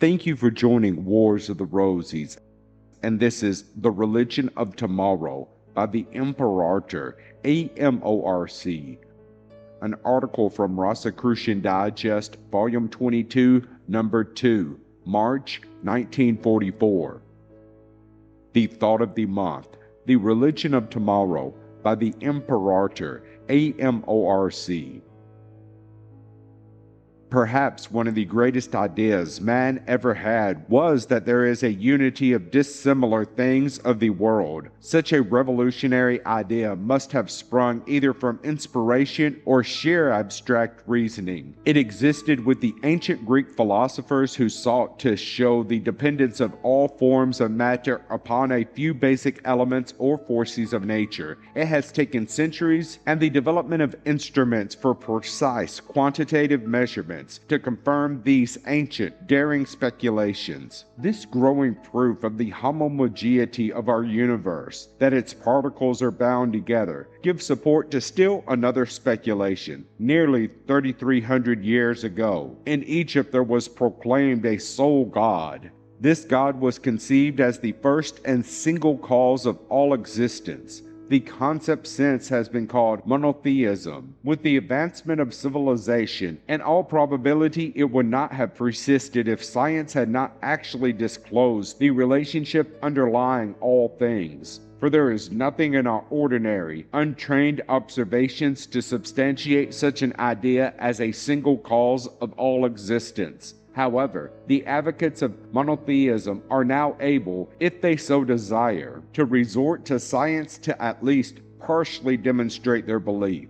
Thank you for joining Wars of the Rosies, and this is The Religion of Tomorrow by the Imperator AMORC, an article from Rosicrucian Digest, Volume 22, Number 2, March 1944. The Thought of the Month, The Religion of Tomorrow by the Imperator AMORC. Perhaps one of the greatest ideas man ever had was that there is a unity of dissimilar things of the world. Such a revolutionary idea must have sprung either from inspiration or sheer abstract reasoning. It existed with the ancient Greek philosophers who sought to show the dependence of all forms of matter upon a few basic elements or forces of nature. It has taken centuries and the development of instruments for precise quantitative measurements to confirm these ancient, daring speculations. This growing proof of the homogeneity of our universe, that its particles are bound together, gives support to still another speculation. Nearly 3,300 years ago, in Egypt there was proclaimed a sole God. This God was conceived as the first and single cause of all existence. The concept since has been called Monotheism. With the advancement of civilization, in all probability it would not have persisted if science had not actually disclosed the relationship underlying all things. For there is nothing in our ordinary, untrained observations to substantiate such an idea as a single cause of all existence. However, the advocates of monotheism are now able, if they so desire, to resort to science to at least partially demonstrate their belief.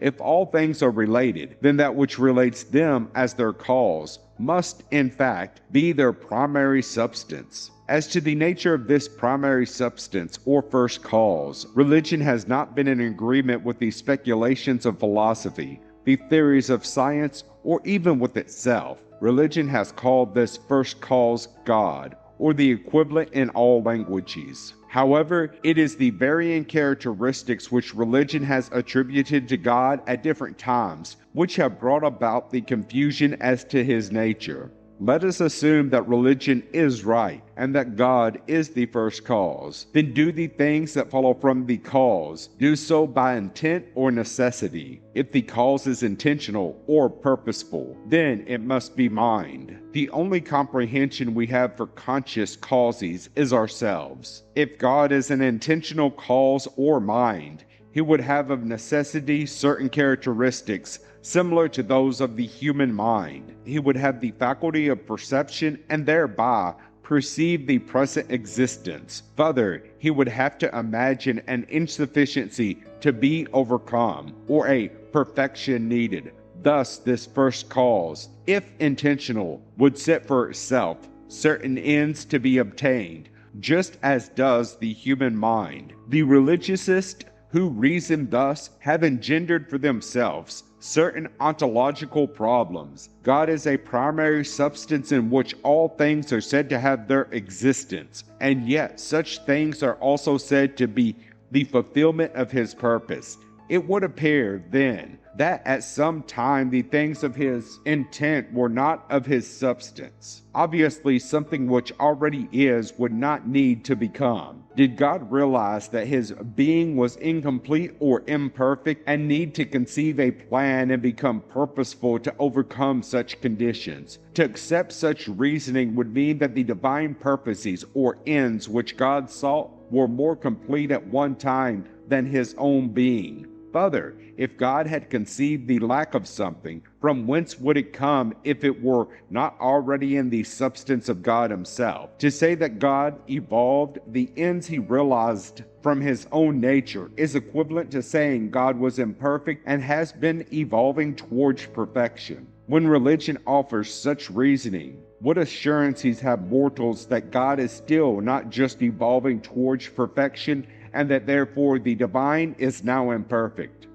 If all things are related, then that which relates them as their cause must, in fact, be their primary substance. As to the nature of this primary substance or first cause, religion has not been in agreement with the speculations of philosophy, the theories of science, or even with itself. Religion has called this first cause God, or the equivalent in all languages. However, it is the varying characteristics which religion has attributed to God at different times, which have brought about the confusion as to his nature. Let us assume that religion is right, and that God is the first cause. Then do the things that follow from the cause. Do so by intent or necessity. If the cause is intentional or purposeful, then it must be mind. The only comprehension we have for conscious causes is ourselves. If God is an intentional cause or mind, he would have of necessity certain characteristics similar to those of the human mind. He would have the faculty of perception and thereby perceive the present existence. Further, he would have to imagine an insufficiency to be overcome or a perfection needed. Thus, this first cause, if intentional, would set for itself certain ends to be obtained, just as does the human mind. The religiousists who reason thus have engendered for themselves certain ontological problems. God is a primary substance in which all things are said to have their existence, and yet such things are also said to be the fulfillment of his purpose. It would appear, then, that at some time the things of his intent were not of his substance. Obviously, something which already is would not need to become. Did God realize that his being was incomplete or imperfect and need to conceive a plan and become purposeful to overcome such conditions? To accept such reasoning would mean that the divine purposes or ends which God sought were more complete at one time than his own being. Further, if God had conceived the lack of something, from whence would it come if it were not already in the substance of God himself? To say that God evolved the ends he realized from his own nature is equivalent to saying God was imperfect and has been evolving towards perfection. When religion offers such reasoning, what assurances have mortals that God is still not just evolving towards perfection and that therefore the divine is now imperfect?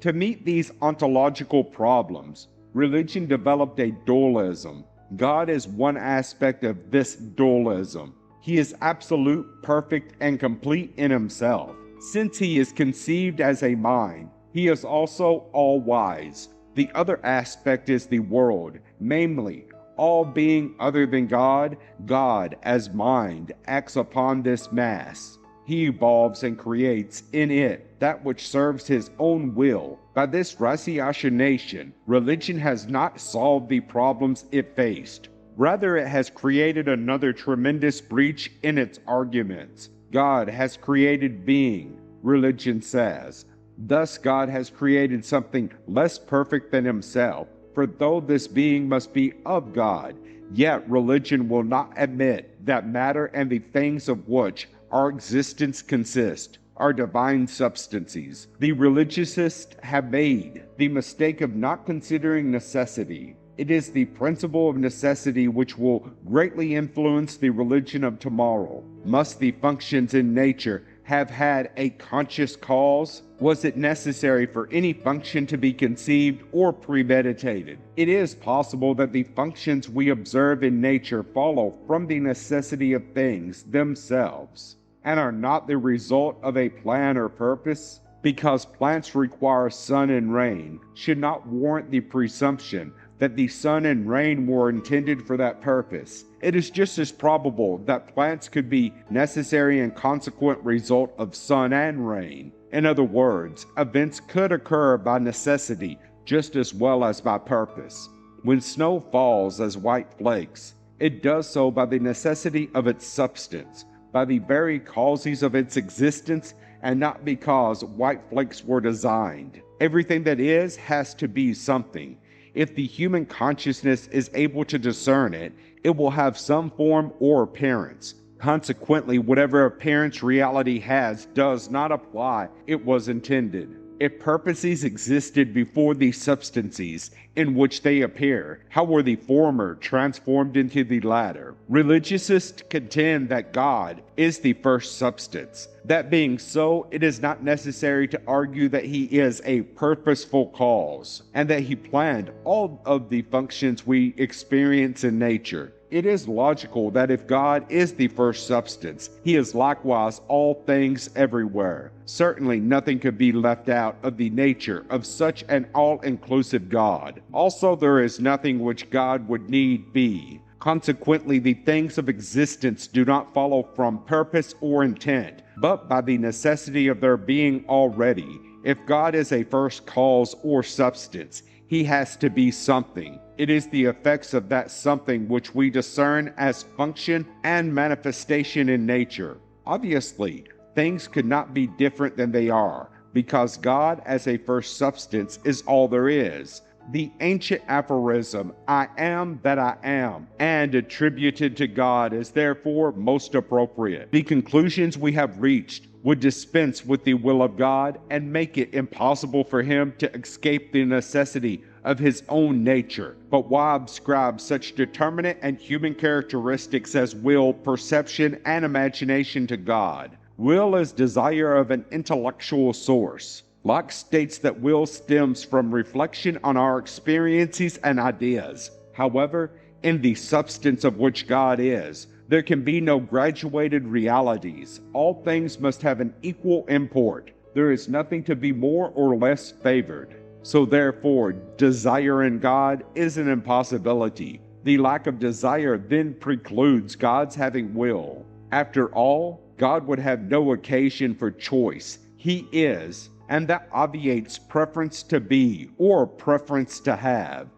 To meet these ontological problems, religion developed a dualism. God is one aspect of this dualism. He is absolute, perfect, and complete in himself. Since he is conceived as a mind, he is also all-wise. The other aspect is the world, namely, all being other than God, God as mind acts upon this mass. He evolves and creates in it that which serves his own will. By this ratiocination, religion has not solved the problems it faced. Rather, it has created another tremendous breach in its arguments. God has created being, religion says. Thus, God has created something less perfect than himself. For though this being must be of God, yet religion will not admit that matter and the things of which our existence consists are divine substances. The religiousists have made the mistake of not considering necessity. It is the principle of necessity which will greatly influence the religion of tomorrow. Must the functions in nature have had a conscious cause? Was it necessary for any function to be conceived or premeditated? It is possible that the functions we observe in nature follow from the necessity of things themselves, and are not the result of a plan or purpose. Because plants require sun and rain, should not warrant the presumption that the sun and rain were intended for that purpose. It is just as probable that plants could be necessary and consequent result of sun and rain. In other words, events could occur by necessity just as well as by purpose. When snow falls as white flakes, it does so by the necessity of its substance, by the very causes of its existence, and not because white flakes were designed. Everything that is has to be something. If the human consciousness is able to discern it, it will have some form or appearance. Consequently, whatever appearance reality has does not apply it was intended. If purposes existed before the substances in which they appear, how were the former transformed into the latter? Religiousists contend that God is the first substance. That being so, it is not necessary to argue that he is a purposeful cause, and that he planned all of the functions we experience in nature. It is logical that if God is the first substance, he is likewise all things everywhere. Certainly nothing could be left out of the nature of such an all-inclusive God. Also, there is nothing which God would need be. Consequently, the things of existence do not follow from purpose or intent, but by the necessity of their being already. If God is a first cause or substance, he has to be something. It is the effects of that something which we discern as function and manifestation in nature. Obviously, things could not be different than they are, because God as a first substance is all there is. The ancient aphorism, I am that I am, and attributed to God is therefore most appropriate. The conclusions we have reached would dispense with the will of God and make it impossible for him to escape the necessity of his own nature. But why ascribe such determinate and human characteristics as will, perception, and imagination to God? Will is desire of an intellectual source. Locke states that will stems from reflection on our experiences and ideas. However, in the substance of which God is, there can be no graduated realities. All things must have an equal import. There is nothing to be more or less favored. So therefore, desire in God is an impossibility. The lack of desire then precludes God's having will. After all, God would have no occasion for choice. He is, and that obviates preference to be or preference to have.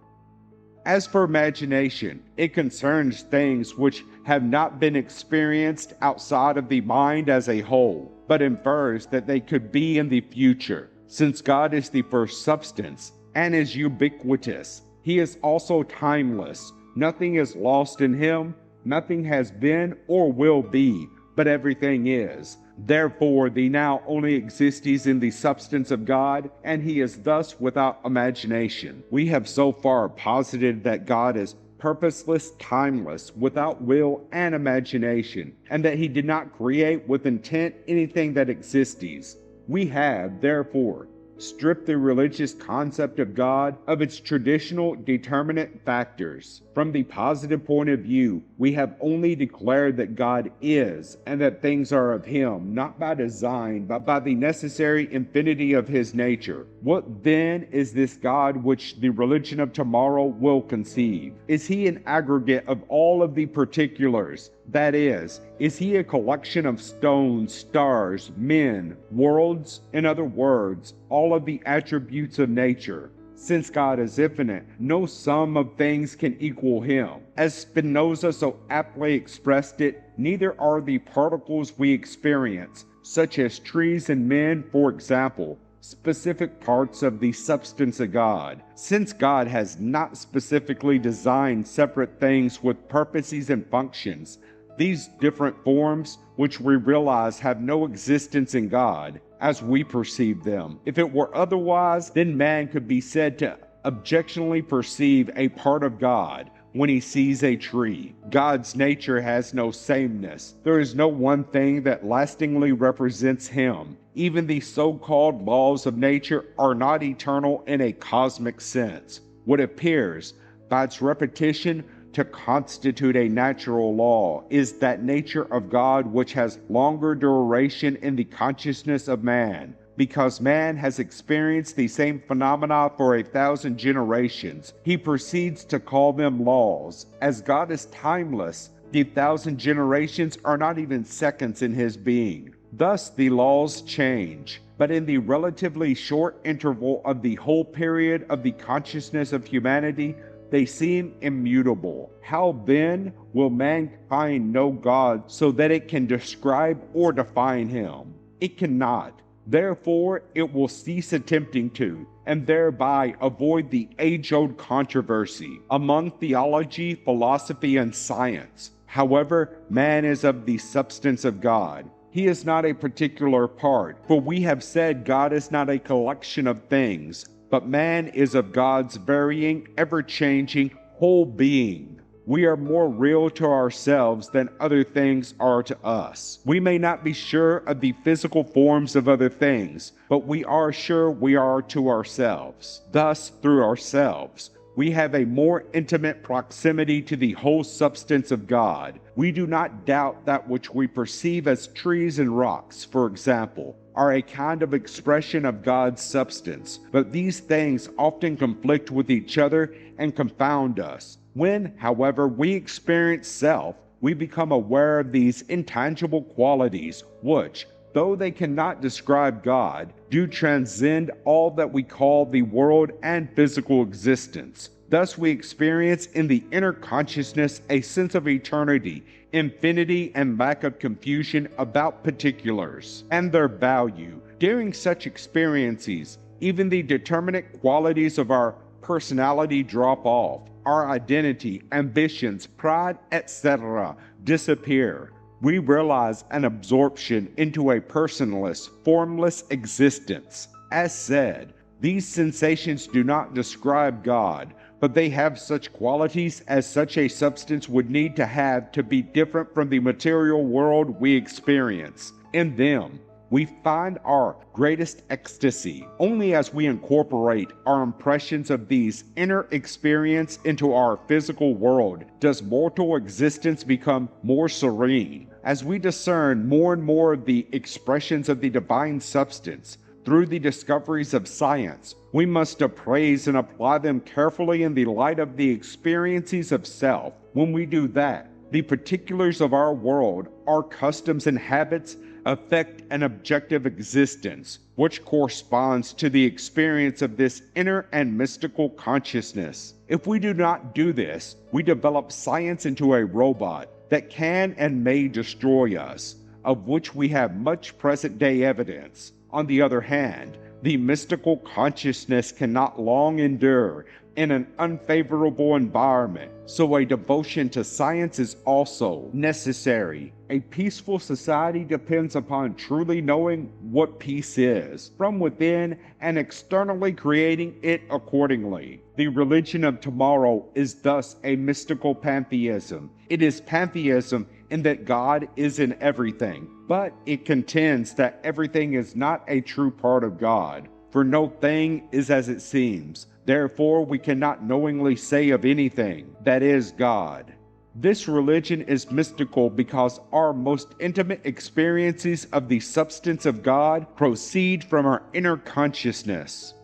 As for imagination, it concerns things which have not been experienced outside of the mind as a whole, but infers that they could be in the future. Since God is the first substance and is ubiquitous, he is also timeless. Nothing is lost in him, nothing has been or will be, but everything is. Therefore, the now only exists in the substance of God, and he is thus without imagination. We have so far posited that God is purposeless, timeless, without will and imagination, and that he did not create with intent anything that exists. We have, therefore, stripped the religious concept of God of its traditional determinate factors. From the positive point of view, we have only declared that God is, and that things are of Him, not by design, but by the necessary infinity of His nature. What then is this God which the religion of tomorrow will conceive? Is He an aggregate of all of the particulars? That is He a collection of stones, stars, men, worlds? In other words, all of the attributes of nature. Since God is infinite, no sum of things can equal Him. As Spinoza so aptly expressed it, neither are the particles we experience, such as trees and men, for example, specific parts of the substance of God. Since God has not specifically designed separate things with purposes and functions, these different forms, which we realize have no existence in God, as we perceive them. If it were otherwise, then man could be said to objectionably perceive a part of God when he sees a tree. God's nature has no sameness. There is no one thing that lastingly represents Him. Even the so-called laws of nature are not eternal in a cosmic sense. What appears, by its repetition, to constitute a natural law is that nature of God which has longer duration in the consciousness of man. Because man has experienced the same phenomena for 1,000 generations, he proceeds to call them laws. As God is timeless, the 1,000 generations are not even seconds in His being. Thus the laws change, but in the relatively short interval of the whole period of the consciousness of humanity, they seem immutable. How then will mankind know God so that it can describe or define Him? It cannot. Therefore, it will cease attempting to, and thereby avoid the age-old controversy among theology, philosophy, and science. However, man is of the substance of God. He is not a particular part, for we have said God is not a collection of things, but man is of God's varying, ever-changing, whole being. We are more real to ourselves than other things are to us. We may not be sure of the physical forms of other things, but we are sure we are to ourselves. Thus, through ourselves, we have a more intimate proximity to the whole substance of God. We do not doubt that which we perceive as trees and rocks, for example, are a kind of expression of God's substance, but these things often conflict with each other and confound us. When, however, we experience self, we become aware of these intangible qualities which, though they cannot describe God, do transcend all that we call the world and physical existence. Thus we experience in the inner consciousness a sense of eternity, infinity, and lack of confusion about particulars and their value. During such experiences, even the determinate qualities of our personality drop off. Our identity, ambitions, pride, etc. disappear. We realize an absorption into a personless, formless existence. As said, these sensations do not describe God, but they have such qualities as such a substance would need to have to be different from the material world we experience. In them, we find our greatest ecstasy. Only as we incorporate our impressions of these inner experience into our physical world does mortal existence become more serene. As we discern more and more of the expressions of the divine substance through the discoveries of science, we must appraise and apply them carefully in the light of the experiences of self. When we do that, the particulars of our world, our customs and habits, affect an objective existence, which corresponds to the experience of this inner and mystical consciousness. If we do not do this, we develop science into a robot that can and may destroy us, of which we have much present-day evidence. On the other hand, the mystical consciousness cannot long endure in an unfavorable environment, so a devotion to science is also necessary. A peaceful society depends upon truly knowing what peace is from within and externally creating it accordingly. The religion of tomorrow is thus a mystical pantheism. It is pantheism in that God is in everything, but it contends that everything is not a true part of God. For For no thing is as it seems. Therefore we cannot knowingly say of anything, that is God. This religion is mystical because our most intimate experiences of the substance of God proceed from our inner consciousness.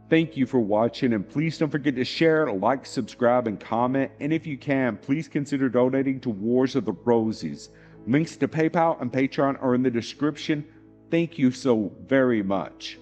Thank you for watching, and please don't forget to share, like, subscribe, and comment. And if you can, please consider donating to Wars of the Roses. Links to PayPal and Patreon are in the description. Thank you so very much.